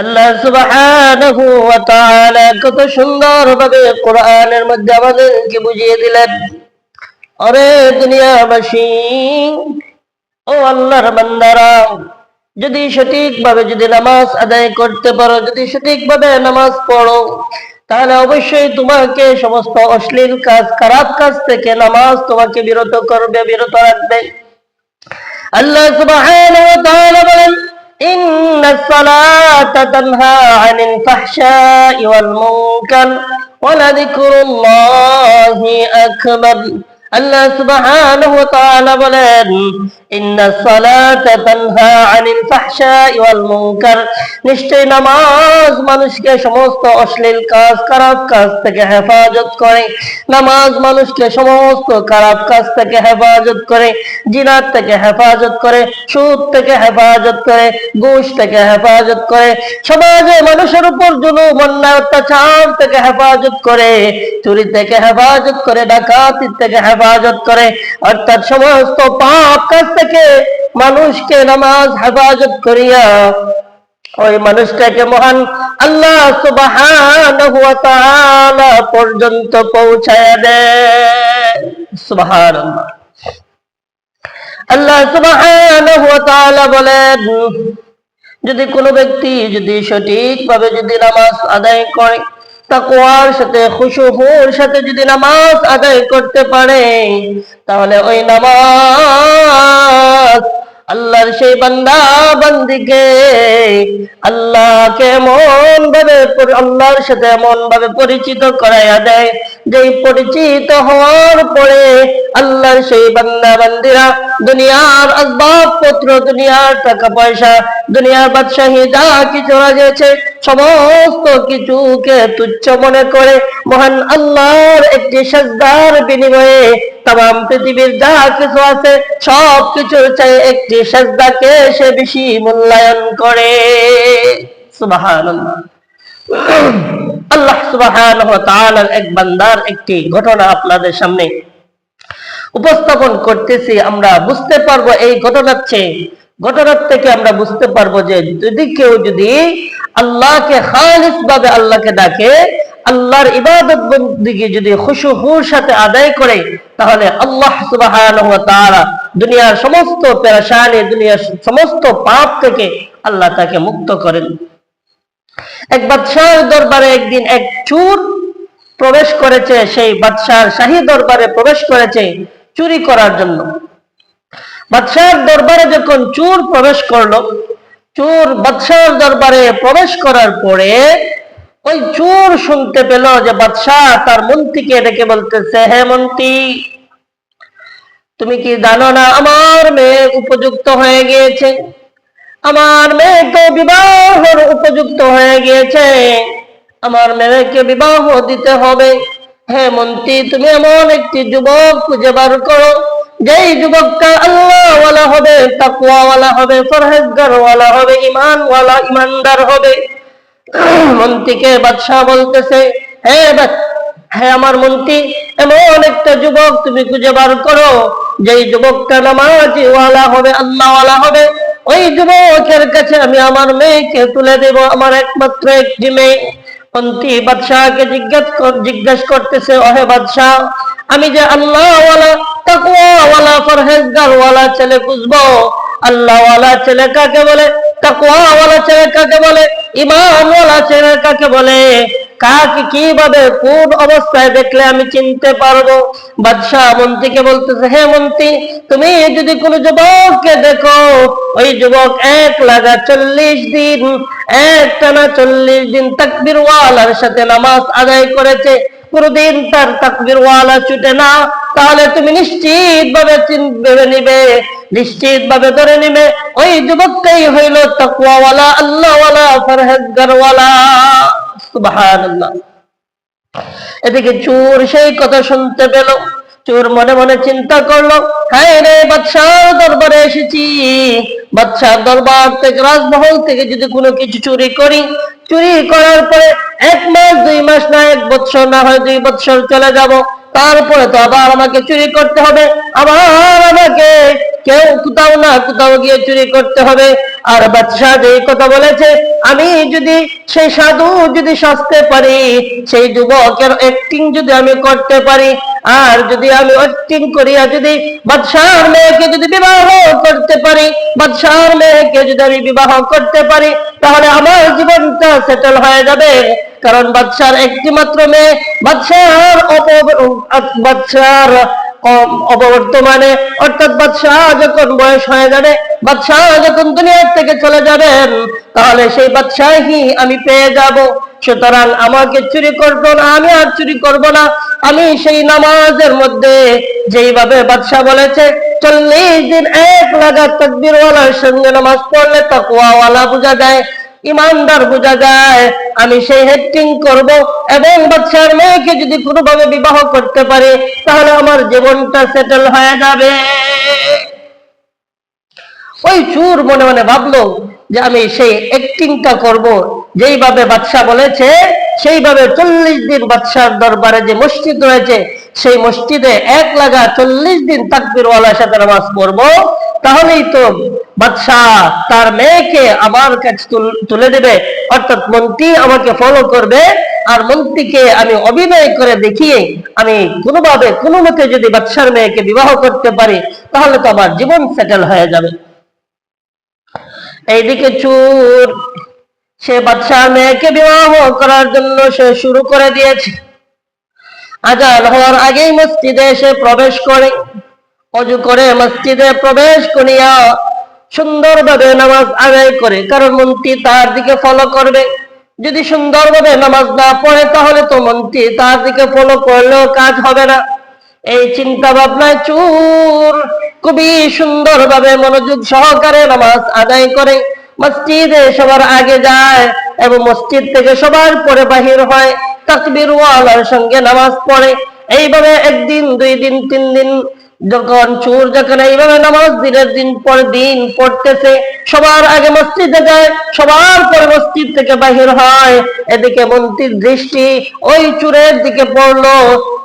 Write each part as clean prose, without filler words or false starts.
আল্লাহ সুবহানাহু ওয়া তাআলা কত সুন্দরভাবে কোরআনের মধ্যে আমাদেরকে বুঝিয়ে দিলেন। আরে দুনিয়াবাসী, ও আল্লাহর বান্দারা, যদি সঠিকভাবে যদি নামাজ আদায় করতে পারো, যদি সঠিকভাবে নামাজ পড়ো, তাহলে অবশ্যই তোমাকে সমস্ত অশ্লীল কাজ, খারাপ কাজ থেকে নামাজ তোমাকে বিরত করবে, বিরত রাখবে। আল্লাহ সুবহানাহু ওয়া তাআলা বলেন, ইন্নাস সালাতা তানহা আনিল ফাহশাই ওয়াল মুনকার ওয়া লাযিকরুল্লাহি আকবার। আল্লাহ সুবহানাহু ওয়া তাআলা বলেন, ইন্নাস সালাতা তানহা আনিল ফাহশাই ওয়াল মুনকার, নিশ্চয় নামাজ মানুষকে সমস্ত অশ্লীল কাজ, খারাপ কাজ থেকে হেফাজত করে। নামাজ মানুষকে সমস্ত খারাপ কাজ থেকে হেফাজত করে, জিনার থেকে হেফাজত করে, সুদ থেকে হেফাজত করে, ঘুষ থেকে হেফাজত করে, সমাজে মানুষের উপর জুলুম, অন্যায়, অত্যাচার থেকে হেফাজত করে, চুরি থেকে হেফাজত করে, ডাকাতি থেকে হেফাজত করে, অর্থাৎ সমস্ত পাপ কাজ থেকে মানুষকে নামাজ হেফাজত করিয়া ওই মানুষটাকে মহান আল্লাহ সুবহানাহু ওয়া তাআলা পর্যন্ত পৌঁছায় দেয়। সুবহানাল্লাহ। আল্লাহ সুবহানাহু ওয়া তাআলা বলেন, যদি কোনো ব্যক্তি যদি সঠিকভাবে যদি নামাজ আদায় করে, তাকওয়ার সাথে, খুশুউর সাথে যদি নামাজ আদায় করতে পারে, তাহলে ওই নামাজ আল্লাহর সেই বান্দা বান্দিকে আল্লাহকে এমন ভাবে, আল্লাহর সাথে এমন ভাবে পরিচিত করাইয়া দেয়, যেই পরিচিত হওয়ার পরে আল্লাহর সেই বান্দা বান্দিরা দুনিয়ার আসবাব পত্র, দুনিয়ার টাকা পয়সা, দুনিয়ার বাদশাহী যা কিছু রয়েছে, সমস্ত কিছুকে তুচ্ছ মনে করে মহান আল্লাহর একটি সাজদার বিনিময়ে তাম পৃথিবীর যা কিছু আছে সব কিছুর চাই একটি সাজদাকে সে বেশি মূল্যায়ন করে। সুবহানাল্লাহ। আল্লাহ সুবহানাহু ওয়া তাআলার এক বান্দার একটি ঘটনা আপনাদের সামনে উপস্থাপন করতেছি। আমরা বুঝতে পারবো এই ঘটনার থেকে আমরা বুঝতে পারবো যে যদি কেউ যদি আল্লাহকে খালিস ভাবে আল্লাহকে ডাকে, আল্লাহর ইবাদত বন্দেগী যদি খুশুউর সাথে আদায় করে, তাহলে আল্লাহ সুবহানাহু ওয়া তাআলা দুনিয়ার সমস্ত পেরেশানি, দুনিয়ার সমস্ত পাপ থেকে আল্লাহ তাকে মুক্ত করেন। এক বাদশাহর দরবারে একদিন এক চোর প্রবেশ করেছে, সেই বাদশাহর শাহী দরবারে প্রবেশ করেছে চুরি করার জন্য। বাদশাহর দরবারে যখন চোর প্রবেশ করলো, চোর বাদশাহর দরবারে প্রবেশ করার পরে ওই চোর শুনতে পেল যে বাদশাহ তার মন্ত্রীকে ডেকে বলতেছে, হে মন্ত্রী, তুমি কি জানো না আমার মেয়ে উপযুক্ত হয়ে গিয়েছে, আমার মেয়ে তো বিবাহের উপযুক্ত হয়ে গিয়েছে, আমার মেয়েকে বিবাহ দিতে হবে। হে মন্ত্রী, তুমি এমন একটি যুবক খুঁজে বার করো, যেই যুবকটা আল্লাহওয়ালা হবে, তাকওয়াওয়ালা হবে, পরহেজগারওয়ালা হবে, ঈমানওয়ালা, ঈমানদার হবে। মন্ত্রীকে বাদশাহ বলতেছে, হে আমার মন্ত্রী, এমন একটা যুবক তুমি খুঁজে বার করো, যেই যুবকটা নামাজি ওয়ালা হবে, আল্লাহওয়ালা হবে। ওই যুবকের কাছে আমি আমার মেয়েকে তুলে দেব, আমার একমাত্র একটি মেয়ে। মন্ত্রী বাদশাহকে জিজ্ঞাসা করতেছে, ওহে বাদশাহ, আমি যে আল্লাহওয়ালা, তাকওয়াওয়ালা, পরহেজগারওয়ালা ছেলে খুঁজবো, আল্লাহওয়ালা ছেলে কাকে বলে, তাকওয়াওয়ালা ছেলে কাকে বলে, ঈমানওয়ালা ছেলে কাকে বলে, কাকে কিভাবে কোন অবস্থায় দেখলে আমি চিনতে পারবো? বাদশাহ মন্ত্রীকে বলতেছে, হে মন্ত্রী, তুমি যদি কোন যুবককে দেখো, ওই যুবক এক লাগা 40 দিন, একটানা 40 দিন তাকবীরওয়ালার সাথে নামাজ আদায় করেছে, কোনদিন তার তাকবীরওয়ালা ছুটে না, তাহলে তুমি নিশ্চিত ভাবে ভেবে নিবে, নিশ্চিত ভাবে ধরে নিবে ওই যুবকটাই হইল তাকওয়াওয়ালা, আল্লাহওয়ালা, পরহেজগারওয়ালা। সুবহানাল্লাহ। এদিকে চোর সেই কথা শুনতে পেল। চোর মনে মনে চিন্তা করলো, হ্যাঁ রে, বাদশাহ দরবারে এসেছি, বাদশাহ দরবার থেকে, রাজমহল থেকে যদি কোনো কিছু চুরি করি, চুরি করার পরে 1 মাস 2 মাস না 1 বছর, না হয় 2 বছর চলে যাব, তারপরে তো আবার আমাকে চুরি করতে হবে, আবার আমাকে কেউ কোথাও না কোথাও গিয়ে চুরি করতে হবে। আর বাদশাহ যে কথা বলেছে, আমি যদি সেই সাধু যদি সাজতে পারি, সেই যুবকের অ্যাক্টিং যদি আমি করতে পারি, আর যদি আমি অ্যাক্টিং করিয়া যদি বাদশাহর মেয়েকে যদি বিবাহ করতে পারি, বাদশাহর মেয়েকে যদি আমি বিবাহ করতে পারি, তাহলে আমার জীবনটা সেটেল হয়ে যাবে। কারণ বাদশার একটি মাত্র মেয়ে, বাদশার অবর্তমানে, অর্থাৎ বাদশাহ যখন বয়স হয়ে যাবে, বাদশাহ যখন দুনিয়া থেকে চলে যাবেন, তাহলে সেই বাদশাহী আমি পেয়ে যাব। সুতরাং আমাকে চুরি করব না, আমি আর চুরি করব না। আমি সেই নামাজের মধ্যে যেইভাবে বাদশাহ বলেছে 40 দিন এক লাগাত তাকবীরওয়ালার সঙ্গে নামাজ পড়লে তাকওয়াওয়ালা বোঝা যায়, ইমানদার বোঝা যায়, আমি সেই হেডিং করব। এবং বাদশার মেয়েকে যদি কোনোভাবে বিবাহ করতে পারি, তাহলে আমার জীবনটা সেটেল হয়ে যাবে। ওই চোর মনে মনে ভাবলো যে আমি সেই অ্যাক্টিংটা করব, যেইভাবে বাদশাহ বলেছে সেইভাবে 40 দিন বাদশার দরবারে যে মসজিদ রয়েছে, সেই মসজিদে এক লাগা 40 দিন তাকবীরওয়ালার সাথে নামাজ পড়বো, তাহলেই তো বাদশাহ তার মেয়েকে আমার কাছে তুলে দেবে, অর্থাৎ মন্ত্রী আমাকে ফলো করবে। আর মন্ত্রীকে আমি অভিনয় করে দেখিয়ে আমি কোনোভাবে কোনো মতে যদি বাদশার মেয়েকে বিবাহ করতে পারি, তাহলে তো আমার জীবন সেটেল হয়ে যাবে। এইদিকে চোর সে বাদশার মেয়েকে বিবাহ করার জন্য সে শুরু করে দিয়েছে। আজান হওয়ার আগেই মসজিদে এসে প্রবেশ করে, অজু করে মসজিদে প্রবেশ করিয়া সুন্দরভাবে নামাজ আদায় করে, কারণ মন্ত্রী তার দিকে ফলো করবে। যদি সুন্দরভাবে নামাজ না পড়ে, তাহলে তো মন্ত্রী তার দিকে ফলো করলেও কাজ হবে না। এই চিন্তা ভাবনায় চোর খুবই সুন্দরভাবে মনোযোগ সহকারে নামাজ আদায় করে মসজিদে সবার আগে যায় এবং মসজিদ থেকে সবার পরে বাহির হয়, তাকবীরওয়ালার সঙ্গে নামাজ পড়ে। এইভাবে একদিন, 2 দিন, 3 দিন যখন চোর যখন এইভাবে নামাজ দিনের দিন পর দিন পড়তেছে, সবার আগে মসজিদে যায়, সবার পরে মসজিদ থেকে বাহির হয়, এদিকে মন্ত্রীর দৃষ্টি ওই চোরের দিকে পড়লো,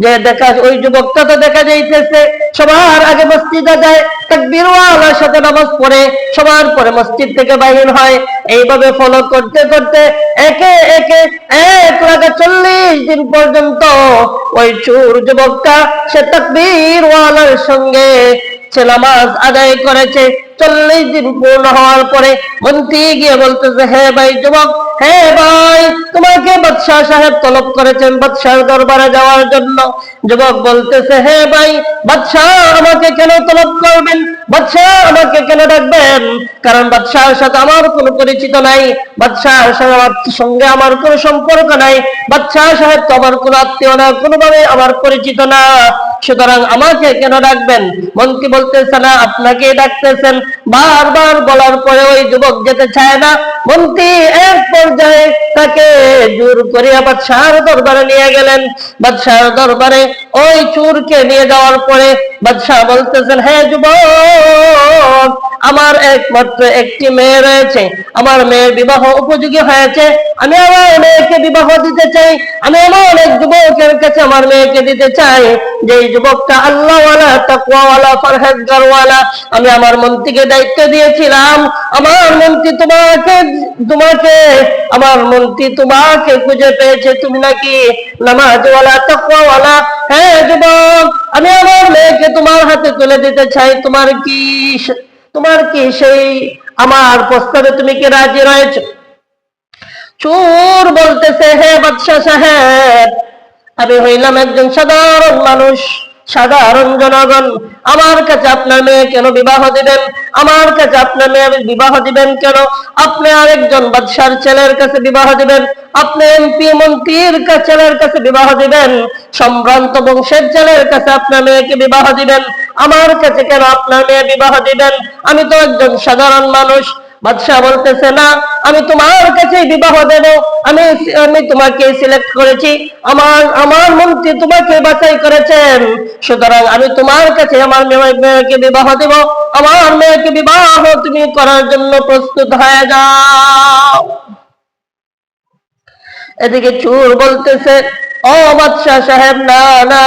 যে দেখা ওই যুবকটা তো দেখা যাইতেছে সবার আগে মসজিদে যায়, তাকবীরওয়ালার সাথে নামাজ পড়ে, সবার পরে মসজিদ থেকে বাহির হয়। এইভাবে ফলো করতে করতে একে একে 1 40 দিন পর্যন্ত ওই চোর যুবকটা সে তাকবীরওয়ালার সঙ্গে সে নামাজ আদায় করেছে। 40 দিন পূর্ণ হওয়ার পরে মন্ত্রী গিয়ে বলতেছে, হে ভাই যুবক, হে ভাই, তোমাকে বাদশাহ সাহেব তলব করেছেন বাদশার দরবারে যাওয়ার জন্য। যুবক বলতেছে, হে ভাই, বাদশাহ আমাকে কেন তলব করবেন, বাদশাহ আমাকে কেন ডাকবেন? কারণ বাদশাহর সাথে আমার কোনো পরিচিত নাই, বাদশাহর সঙ্গে আমার কোনো সম্পর্ক নাই, বাদশাহ সাহেব তো আমার কোনো আত্মীয় না, কোনোভাবে আমার পরিচিত না, সুতরাং আমাকে কেন ডাকবেন? মন্ত্রী বলতেছে, না, আপনাকে ডাকতেছেন। বারবার বলার পরে ওই যুবক যেতে চায় না। মন্ত্রী এক পর্যায়ে তাকে জোর করিয়া বাদশাহর দরবারে নিয়ে গেলেন। বাদশাহর দরবারে ওই চোরকে নিয়ে যাওয়ার পরে বাদশাহ বলতেছেন, হে যুবক, আমার একমাত্র একটি মেয়ে রয়েছে, আমার মেয়ের বিবাহ উপযোগী হয়েছে, আমি আমার মেয়েকে বিবাহ দিতে চাই, আমি এমন এক যুবকের কাছে আমার মেয়েকে দিতে চাই যে যুবকটা আল্লাহওয়ালা, তাকওয়াওয়ালা, পরহেজগারওয়ালা। আমি আমার মন্ত্রীকে দায়িত্ব দিয়েছিলাম, আমার মন্ত্রী তোমাকে আমার মন্ত্রী তোমাকে খুঁজে পেয়েছে, তুমি নাকি নামাজওয়ালা, তাকওয়াওয়ালা। হ্যাঁ যুবক, আমি আমার মেয়েকে তোমার হাতে তুলে দিতে চাই, তোমার কি সেই আমার প্রস্তাবে তুমি কি রাজি রয়েছ? চোর বলতেছে, হে বাদশাহ সাহেব, আমি হইলাম একজন সাধারণ মানুষ, সাধারণ জনগণ, আমার কাছে আপনার মেয়ে কেন বিবাহ দিবেন? আমার কাছে আপনার মেয়ে বিবাহ দিবেন কেন? আপনি আরেকজন বাদশার ছেলের কাছে বিবাহ দিবেন, আপনি এমপি মন্ত্রীর ছেলের কাছে বিবাহ দিবেন, সম্ভ্রান্ত বংশের ছেলের কাছে আপনার মেয়েকে বিবাহ দিবেন, আমার কাছে কেন আপনার মেয়ে বিবাহ দিবেন? আমি তো একজন সাধারণ মানুষ। বাদশাহ বলতেছে, না, আমি তোমার কাছে বিবাহ দেব, আমি তোমাকে সিলেক্ট করেছি, আমার মন্ত্রী তোমাকে বাছাই করেছেন, সুতরাং আমি তোমার কাছে আমার মেয়েকে বিবাহ দেব, আমার মেয়েকে বিবাহ তুমি করার জন্য প্রস্তুত হয়ে যাও। এদিকে চোর বলতেছে, ও বাদশাহ সাহেব, না না,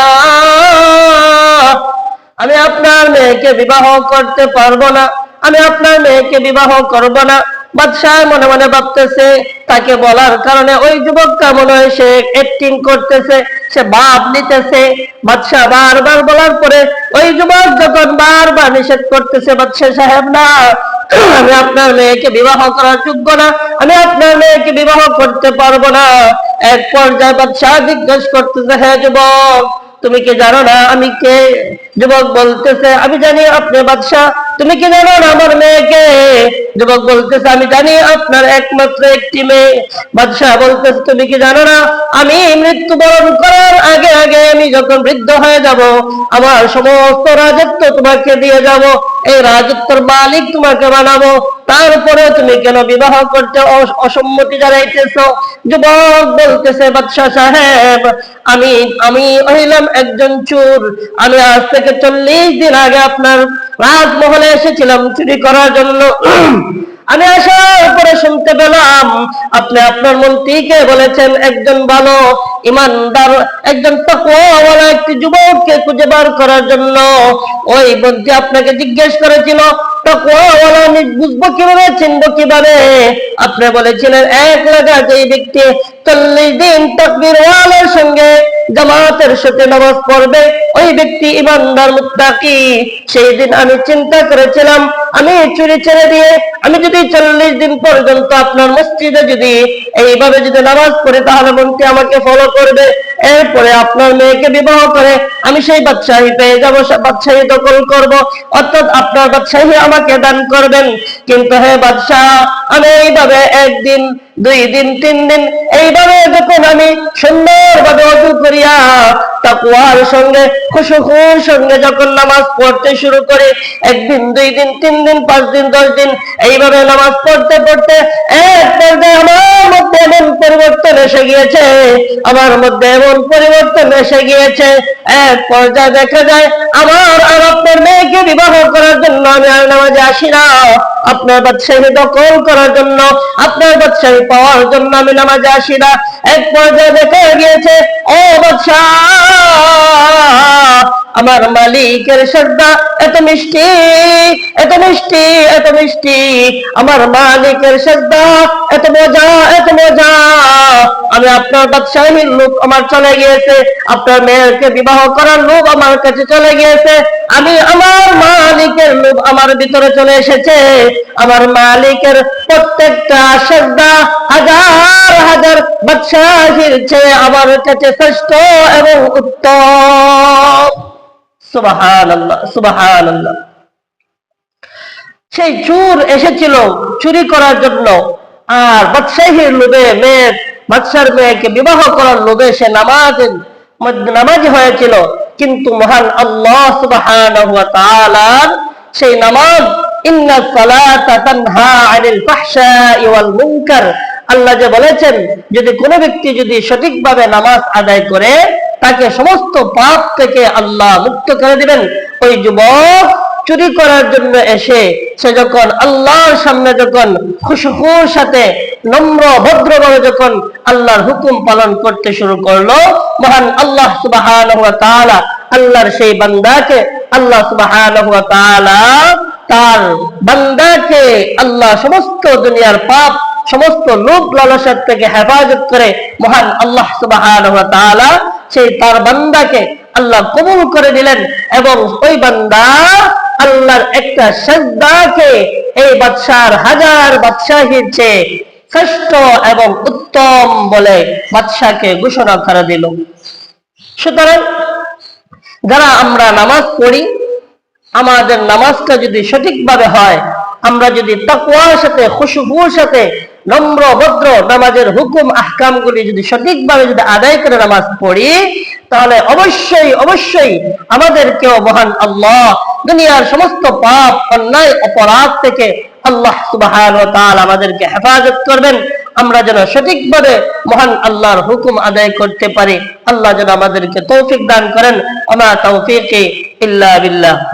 আমি আপনার মেয়েকে বিবাহ করতে পারবো না, আমি আপনার মেয়েকে বিবাহ করব না। বাদশাহ মনে মনে ভাবতেছে, তাকে বলার কারণে ওই যুবকটা মনে হয় সে অ্যাক্টিং করতেছে, সে ভাব নিতেছে। বাদশাহ বারবার বলার পরে ওই যুবক যখন বারবার নিষেধ করতেছে, বাদশাহ সাহেব না, আমি আপনার মেয়েকে বিবাহ করার যোগ্য না, আমি আপনার মেয়েকে বিবাহ করতে পারবো না। এক পর্যায়ে বাদশাহ জিজ্ঞেস করতেছে, হ্যাঁ যুবক, তুমি কি জানো না আমি কে? যুবক বলতেছে, আমি জানি আপনি বাদশাহ। তুমি কি জানো না আমার মেয়েকে? যুবক বলতেছে, আমি জানি আপনার একমাত্র একটি মেয়ে। বাদশাহ বলতেছে, তুমি কি জানো না আমি মৃত্যুবরণ করার আগে আগে আমি যখন বৃদ্ধ হয়ে যাব, আমার সমস্ত রাজত্ব তোমাকে দিয়ে যাব, এই রাজত্বের মালিক তোমাকে বানাবো, তারপরে তুমি কেন বিবাহ করতে অসম্মতি জানাইতেছো? যুবক বলতেছে, বাদশাহ সাহেব, আমি আমি হইলাম একজন চোর। আমি আজ থেকে 40 দিন আগে আপনার রাজমহলে এসেছিলাম চুরি করার জন্য। আমি আসার পরে শুনতে পেলাম আপনি আপনার মন্ত্রীকে বলেছেন একজন ভালো ইমানদার, একজন তাকওয়াওয়ালা একটি যুবককে খুঁজে বার করার জন্য। ওই মন্ত্রী আপনাকে জিজ্ঞেস করেছিল তাকওয়াওয়ালা আমি বুঝবো কিভাবে, চিনবো কিভাবে? আপনি বলেছিলেন এক লাগাতে এই ব্যক্তি 40 দিন তাকবীরওয়ালার সঙ্গে জামাতের সাথে নামাজ পড়বে, ওই ব্যক্তি ইমানদার মুত্তাকি। সেই দিন আমি চিন্তা করেছিলাম আমি চুরি ছেড়ে দিয়ে আমি যদি 40 দিন পর্যন্ত আপনার মসজিদে যদি এইভাবে যদি নামাজ পড়ে, তাহলে মন্ত্রী আমাকে ফলো করবে, এরপরে আপনার মেয়েকে বিবাহ করে আমি সেই বাদশাহী পেয়ে যাবো, বাদশাহী দখল করব, অর্থাৎ আপনার বাদশাহী আমাকে দান করবেন। কিন্তু হে বাদশাহ, আমি এইভাবে 1 দিন 2 দিন 3 দিন এইভাবে যখন আমি সুন্দরভাবে ওযু করিয়া তাকওয়ার সঙ্গে খুশুর সঙ্গে যখন নামাজ পড়তে শুরু করি, 1 দিন 2 দিন 3 দিন 5 দিন 10 দিন এইভাবে নামাজ পড়তে পড়তে এক পর্যায়ে আমার মধ্যে এমন পরিবর্তন এসে গিয়েছে, আমার মধ্যে এমন পরিবর্তন এসে গিয়েছে, এক পর্যায়ে দেখা যায় আমার আর আপনার মেয়েকে বিবাহ করার জন্য আমি আর নামাজে আসি না, আপনার বাদশাহী দখল করার জন্য, আপনার বাদশাহী পাওয়ার জন্য আমি নামাজে আসি না। এক পর্যায়ে দেখা গিয়েছে, ও বাদশাহ, আমার মালিকের শ্রদ্ধা এত মিষ্টি, এত মিষ্টি, এত মিষ্টি, আমার মালিকের শ্রদ্ধা এত মজা, এত মজা, আমি আপনার বাদশাহীর লোভ আমার চলে গিয়েছে, আপনার মেয়েকে বিবাহ করার লোভ আমার কাছে চলে গিয়েছে, আমি আমার মালিকের লোভ আমার ভিতরে চলে এসেছে। আমার মালিকের প্রত্যেকটা শ্রদ্ধা হাজার হাজার বাদশাহীর চেয়ে আমার কাছে শ্রেষ্ঠ এবং উত্তম। সুবহানাল্লাহ, সুবহানাল্লাহ। সেই চোর এসেছিল চুরি করার জন্য, আর বাদশাহীর লোভে বাদশার মেয়েকে বিবাহ করার লোভে সে নামাজি হয়েছিল। কিন্তু মহান আল্লাহ সুবহানাহু ওয়া তাআলার সেই নামাজ, ইন্নাস সালাতা তানহা আনিল ফাহশাই ওয়াল মুনকার, আল্লাহ যে বলেছেন যদি কোনো ব্যক্তি যদি সঠিকভাবে নামাজ আদায় করে তাকে সমস্ত পাপ থেকে আল্লাহ মুক্ত করে দিবেন। ওই যুবক চুরি করার জন্য এসে সে যখন আল্লাহর সামনে যখন খুশুর সাথে নম্র ভদ্রভাবে যখন আল্লাহর হুকুম পালন করতে শুরু করলো, মহান আল্লাহ সুবহানাহু ওয়া তাআলা আল্লাহর সেই বান্দাকে আল্লাহ সুবহানাহু ওয়া তাআলা তার বান্দাকে আল্লাহ সমস্ত দুনিয়ার পাপ, সমস্ত লোভ লালসার থেকে হেফাজত করে মহান আল্লাহ সুবহানাহু ওয়া তাআলা সেই তার বান্দাকে আল্লাহ কবুল করে দিলেন। এবং ওই বান্দা আল্লাহর একটা সাজদাকে এই বাদশার হাজার বাদশাহীর চেয়ে শ্রেষ্ঠ এবং উত্তম বলে বাদশাকে ঘোষণা করে দিল। সুতরাং যারা আমরা নামাজ পড়ি, আমাদের নামাজটা যদি সঠিকভাবে হয়, আমরা যদি তাকওয়ার সাথে খুশুর সাথে নম্র ভদ্র নামাজের হুকুম আহকামগুলি যদি সঠিকভাবে যদি আদায় করে নামাজ পড়ি, তাহলে অবশ্যই অবশ্যই আমাদেরকেও মহান আল্লাহ দুনিয়ার সমস্ত পাপ অন্যায় অপরাধ থেকে আল্লাহ সুবহানাহু ওয়া তাআলা আমাদেরকে হেফাজত করবেন। আমরা যেন সঠিকভাবে মহান আল্লাহর হুকুম আদায় করতে পারি। আল্লাহ যেন আমাদেরকে তৌফিক দান করেন। আমা তাওফীকি ইল্লা বিল্লাহ।